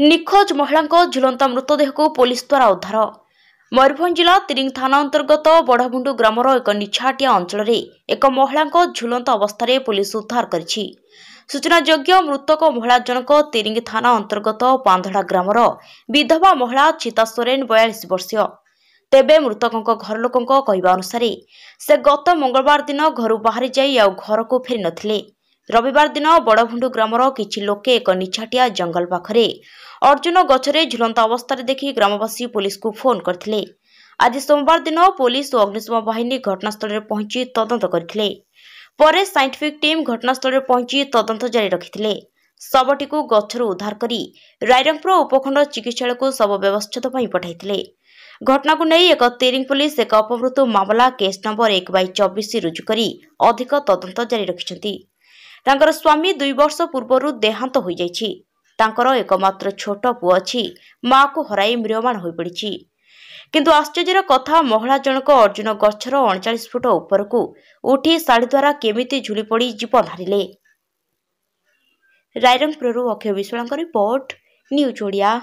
निखोज महिला झुलंता मृतदेह को पुलिस द्वारा उद्धार। मयूरभंज जिला तिरिंग थाना अंतर्गत बड़ाभुंडु ग्रामर एक निछाटिया अंचल एक महिला झुलंता अवस्था पुलिस उद्धार करिछि। सूचनायोग्य मृतक महिला जनक तिरिंग थाना अंतर्गत पांधड़ा ग्रामर विधवा महिला चिता सोरेन 42 वर्षीय। तेबे मृतकों घर लोकों कहवा अनुसार से गत मंगलवार दिन घर बाहरी जाई घर को फेरी नथिले। रविवार दिन बड़भुंडु ग्रामर किछि लोके एक निछाटिया जंगल पाखरे अर्जुन गछरे झुलंता अवस्था देखि ग्रामवासी पुलिस को फोन करथिले। आज सोमवार दिन पुलिस और अग्निशम बाहिनी घटनास्थल में पहुंची तदंत करथिले। परे साइंटिफिक टीम घटनास्थल में पहुंची तदंत जारी रखिथिले। शवटी को गछरु उद्धार करी रायरंगपुर उपखंड चिकित्सालय को शव व्यवस्थित पई पठाइथिले। घटना को नहीं एक तिरिंग पुलिस एक अपमृत्यु मामला केस नंबर 1/24 रुजु करी अधिक तदंत जारी रखिछंती। तांकर स्वामी 2 वर्ष पूर्व देहांत हो जाइछि। तांकर एकमात्र छोट पुओ अछि। मां को हराई म्रियमाण हो पड़ी। किंतु आश्चर्यर कथा महिला जनक अर्जुन गछर 39 फुट ऊपर को उठी साड़ी द्वारा केमिति झुली पड़ी जीवन हारिले। Rairangpur Akshay Biswal report news Odia.